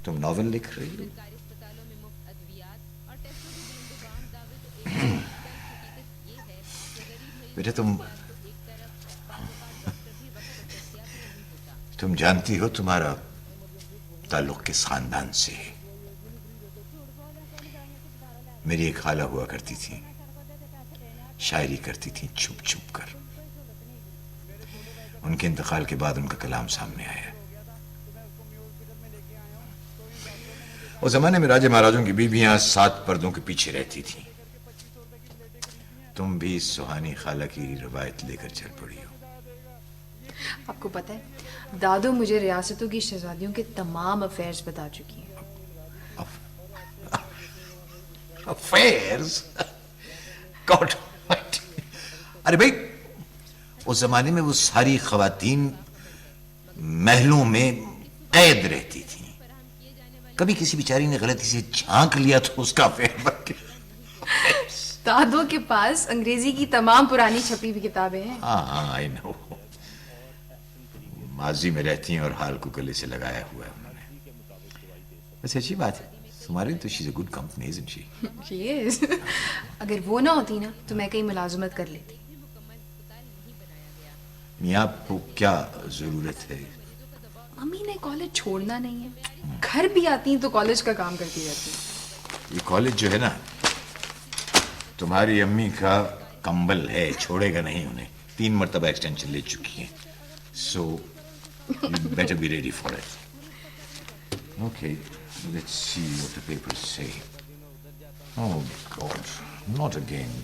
तुम नॉवेल लिख रही हो? बेटा तुम जानती हो तुम्हारा ताल्लुक किस खानदान से है? मेरी एक खाला हुआ करती थी, शायरी करती थी छुप छुप कर। उनके इंतकाल के बाद उनका कलाम सामने आया। उस जमाने में राजे महाराजों की बीवियां 7 पर्दों के पीछे रहती थीं। तुम भी सुहानी खाला की रवायत लेकर चल पड़ी हो। आपको पता है, दादू मुझे रियासतों की शहजादियों के तमाम अफेयर्स बता चुकी हैं। अफेयर्स? गॉड, अरे भाई, उस जमाने में वो सारी खवातीन महलों में कैद रहती थी। कभी किसी बेचारी ने गलती से झांक लिया तो उसका अफेयर बन गया। दादू के पास अंग्रेजी की तमाम पुरानी छपी हुई किताबें हैं। हाँ, आई नो। माजी में रहती हैं और हाल को गले से लगाया हुआ है उन्होंने। वैसे अच्छी बात है तुम्हारी, तो she is a good company, isn't she? She is. अगर वो ना होती ना तो मैं कहीं मुलाजमत कर लेती। आपको क्या जरूरत है? मम्मी ने कॉलेज छोड़ना नहीं है, घर भी आती तो कॉलेज का काम करती रहती। ये कॉलेज जो है ना, तुम्हारी अम्मी का कंबल है, छोड़ेगा नहीं उन्हें। 3 मरतबा एक्सटेंशन ले चुकी है। सो you better be ready for it. Okay, let's see what the papers say. Oh God, not again.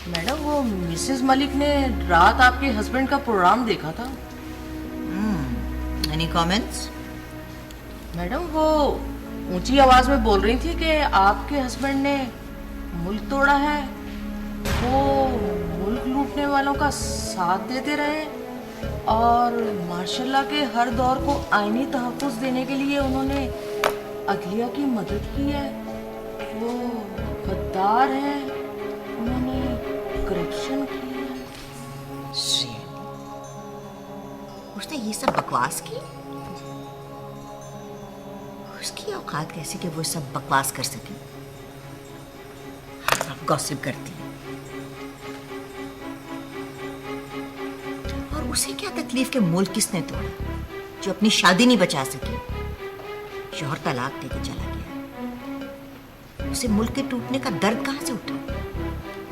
Madam, वो मिसेस मलिक ने रात आपके हस्बैंड का प्रोग्राम देखा था। Any comments? मैडम, वो ऊंची आवाज में बोल रही थी कि आपके हस्बैंड ने मुल्क तोड़ा है, वो मुल्क लूटने वालों का साथ देते रहे और मार्शल्ला के हर दौर को आईनी तहफ़्फ़ुज़ देने के लिए उन्होंने अदलिया की मदद की है। वो गद्दार है, उन्होंने करप्शन की है। उसने ये सब बकवास की? उसकी औकात कैसी कि वो सब बकवास कर सके? आप गॉसिप करती है। और उसे क्या तकलीफ के मुल्क किसने तोड़ा जो अपनी शादी नहीं बचा सकी? शौहर तलाक देके चला गया, उसे मुल्क के टूटने का दर्द कहां से उठा?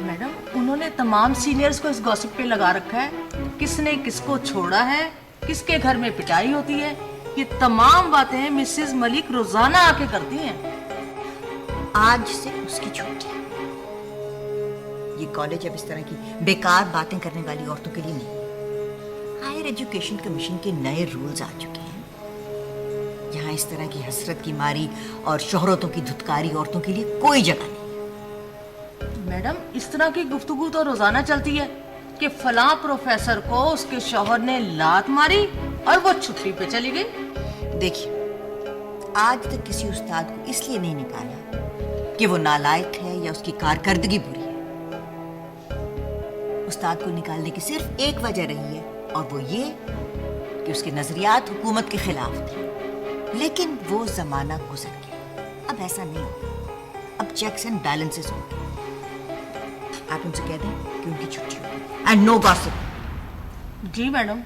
मैडम, उन्होंने तमाम सीनियर्स को इस गॉसिप पे लगा रखा है। किसने किसको छोड़ा है, किसके घर में पिटाई होती है, ये तमाम बातें मिसेस मलिक रोजाना आके करती हैं। आज से उसकी छुट्टी। ये कॉलेज अब इस तरह की बेकार बातें करने वाली औरतों के लिए नहीं। हायर एजुकेशन कमीशन के नए रूल्स आ चुके हैं। यहाँ इस तरह की हसरत की मारी और शोहरतों की धुतकारी औरतों के लिए कोई जगह नहीं। मैडम, इस तरह की गुफ्तगू तो रोजाना चलती है कि फलां प्रोफेसर को उसके शौहर ने लात मारी और वो छुट्टी पे चली गई। देखिए, आज तक किसी उस्ताद को इसलिए नहीं निकाला कि वो नालायक है या उसकी कारकर्दगी बुरी है। उस्ताद को निकालने की सिर्फ एक वजह रही है, और वो ये कि उसके नजरियात हुकूमत के खिलाफ थे। लेकिन वो जमाना गुजर गया। अब ऐसा नहीं होगा। अब चेक्स एंड बैलेंसेस होंगे। आप उनसे कह दें कि उनकी छुट्टी होगी एंड नो गॉसिप। जी मैडम।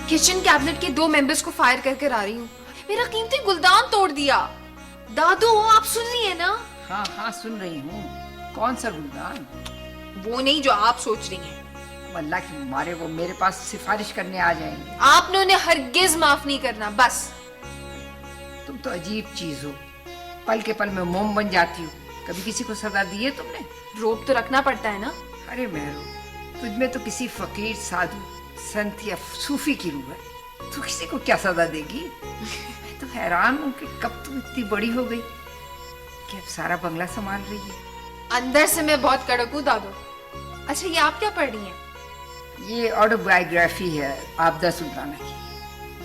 किचन कैबिनेट के 2 मेंबर्स को फायर करके आ रही हूँ। मेरा कीमती गुलदान तोड़ दिया। दादू, आप सुन लिए ना? हाँ हाँ, सुन रही हूँ। कौन सा गुलदान? वो नहीं जो आप सोच रही हैं। अल्लाह की मारे वो मेरे पास सिफारिश करने आ जाएंगे। आपने उन्हें हरगिज माफ नहीं करना। बस। तुम तो अजीब चीज हो। पल के पल में मोम बन जाती हूँ। कभी किसी को सजा दी है तुमने? रोब तो रखना पड़ता है ना। अरे मेहरू, तुझमें तो किसी फकीर, साधु, संत या सूफी की रूह है। तू किसी को क्या सजा देगी? मैं तो हैरान हूँ कि कब तू इतनी बड़ी हो गई कि अब सारा बंगला संभाल रही है। अंदर से मैं बहुत कड़क हूँ दादू। अच्छा, ये आप क्या पढ़ रही हैं? ये ऑटोबायोग्राफी है आबदा सुल्ताना की।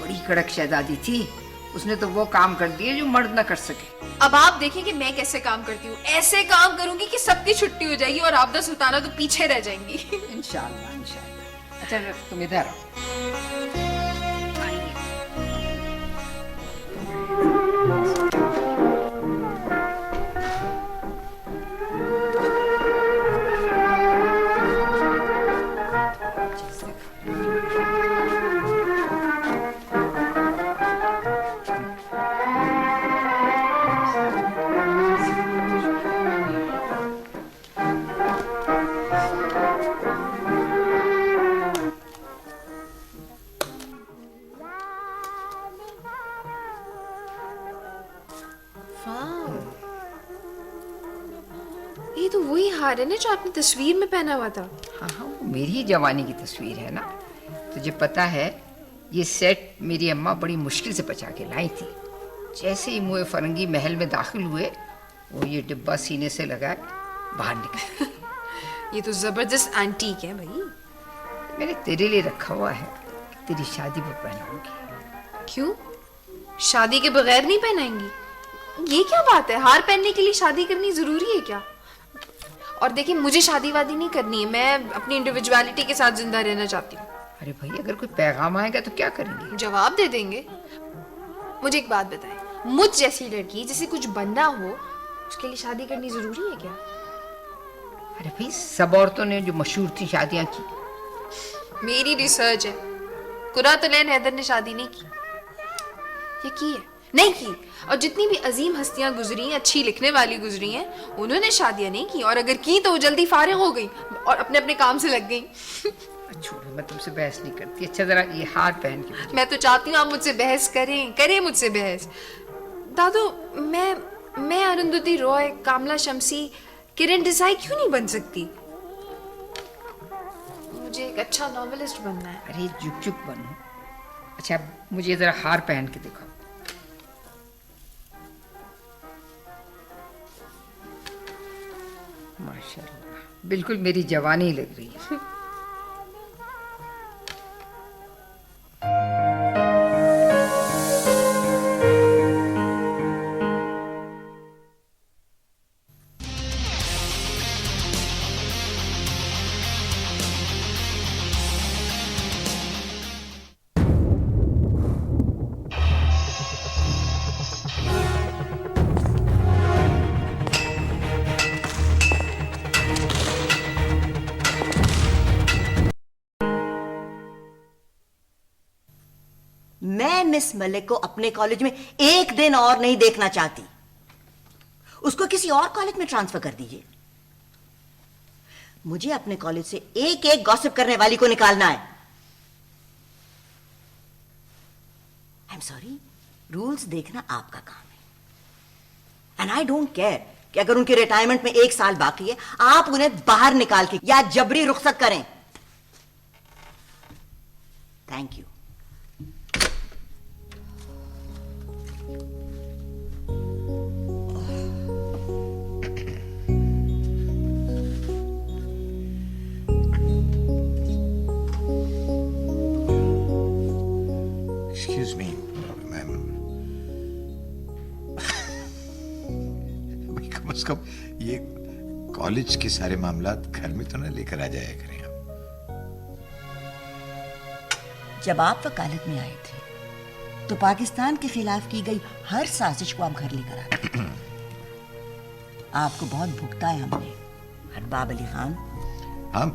बड़ी कड़क शहजादी थी, उसने तो वो काम कर दिए जो मर्द न कर सके। अब आप देखिए कि मैं कैसे काम करती हूँ। ऐसे काम करूंगी कि सबकी छुट्टी हो जाएगी और आबदा सुल्ताना तो पीछे रह जाएंगी। इंशाल्लाह इंशाल्लाह। अच्छा तुम इधर आओ। ये तो वही हार है ना जो आपने तस्वीर में पहना हुआ था। हाँ हाँ, वो मेरी ही जवानी की तस्वीर है ना। तुझे पता है ये सेट मेरी अम्मा बड़ी मुश्किल से बचा के लाई थी। जैसे ही मुए फरंगी महल में दाखिल हुए, वो ये डिब्बा सीने से लगा बाहर निकल। ये तो जबरदस्त एंटीक है भाई। मैंने तेरे लिए रखा हुआ है, तेरी शादी पर पहनाऊंगी। क्यों? शादी के बगैर नहीं पहनाएंगी? ये क्या बात है? हार पहनने के लिए शादी करनी जरूरी है क्या? और देखिए, मुझे शादी वादी नहीं करनी है। मैं अपनी इंडिविजुअलिटी के साथ जिंदा रहना चाहती हूँ। अरे भाई, अगर कोई पैगाम आएगा तो क्या करेंगे? जवाब दे देंगे। मुझे एक बात बताएं, मुझ जैसी लड़की जिसे कुछ बनना हो, उसके लिए शादी करनी जरूरी है क्या? अरे भाई, सब औरतों ने जो मशहूर थी शादियां की। मेरी रिसर्च है, कुरातुलैन हैदर ने शादी नहीं की। ये की है? नहीं की। और जितनी भी अजीम हस्तियां गुजरी हैं, अच्छी लिखने वाली गुजरी हैं, उन्होंने शादियां नहीं की। और अगर की तो वो जल्दी फारिग हो गई और अपने अपने काम से लग गई। छोड़ो, मैं तुमसे बहस नहीं करती। अच्छा जरा ये हार पहन के। मैं तो चाहती हूँ आप मुझसे बहस करें मुझसे बहस। दादू, मैं अरुंधति रॉय, कामला शमसी, किरण देसाई क्यों नहीं बन सकती? मुझे एक अच्छा नॉवेलिस्ट बनना है। अरे चुप चुप बनो। अच्छा मुझे जरा हार पहन के दिखाओ। माशाल्लाह, बिल्कुल मेरी जवानी लग रही है। मैं मिस मलिक को अपने कॉलेज में एक दिन और नहीं देखना चाहती। उसको किसी और कॉलेज में ट्रांसफर कर दीजिए। मुझे अपने कॉलेज से एक एक गॉसिप करने वाली को निकालना है। आई एम सॉरी, रूल्स देखना आपका काम है। एंड आई डोंट केयर कि अगर उनके रिटायरमेंट में 1 साल बाकी है, आप उन्हें बाहर निकाल के या जबरी रुखसत करें। Thank you. Excuse me, ma'am. कम से कम ये कॉलेज के सारे मामलात घर में तो ना लेकर आ जाया करें आप। जब आप वकालत में आए थे तो पाकिस्तान के खिलाफ की गई हर साजिश को आप घर लेकर आए। आपको बहुत भुगता है हमने, हरबाब अली खान। हाँ,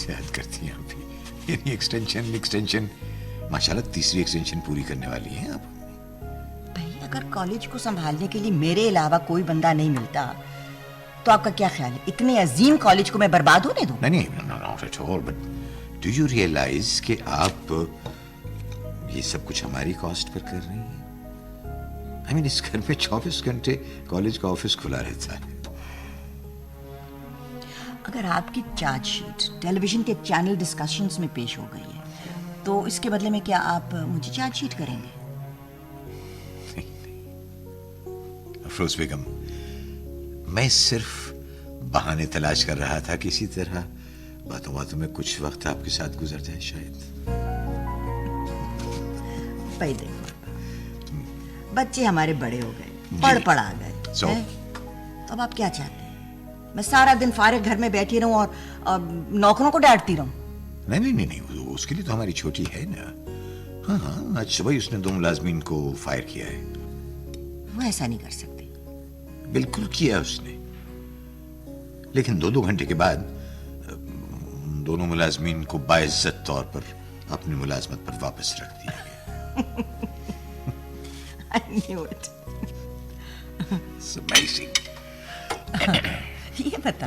याद करती हैं आप भी। यानी एक्सटेंशन माशाल्लाह 3री एक्सटेंशन पूरी करने वाली हैं आप। भाई, अगर कॉलेज को संभालने के लिए मेरे अलावा कोई बंदा नहीं मिलता तो आपका क्या ख्याल है, इतने अजीम कॉलेज को मैं बर्बाद होने दूं? नहीं, not at all, but do you realise कि आप ये सब कुछ हमारी कॉस्ट पर कर रही हैं? आई मीन इस घर में 24 घंटे कॉलेज का ऑफिस खुला रहता है। अगर आपकी चार्जशीट टेलीविजन के चैनल डिस्कशंस में पेश हो गई है तो इसके बदले में क्या आप मुझे चार्जशीट करेंगे? अफरोज बेगम, मैं सिर्फ बहाने तलाश कर रहा था किसी तरह बातों बातों में कुछ वक्त आपके साथ गुजर जाए शायद। भाई देखो, बच्चे हमारे बड़े हो गए, पढ़ आ गए So? हैं? तो अब आप क्या चाहते हैं? मैं सारा दिन फारिग घर में बैठी रहूं और नौकरों को डांटती रहूं? नहीं, उसके लिए तो हमारी छोटी है ना। हाँ, आज सुबह ही उसने 2 मुलाजमीन को फायर किया है। वो ऐसा नहीं कर सकते। बिल्कुल किया उसने, लेकिन 2 घंटे के बाद दोनों मुलाजमीन को बाइज्जत तौर पर अपनी मुलाजमत पर वापस रख दिया गया। I knew it. It's amazing. ये बता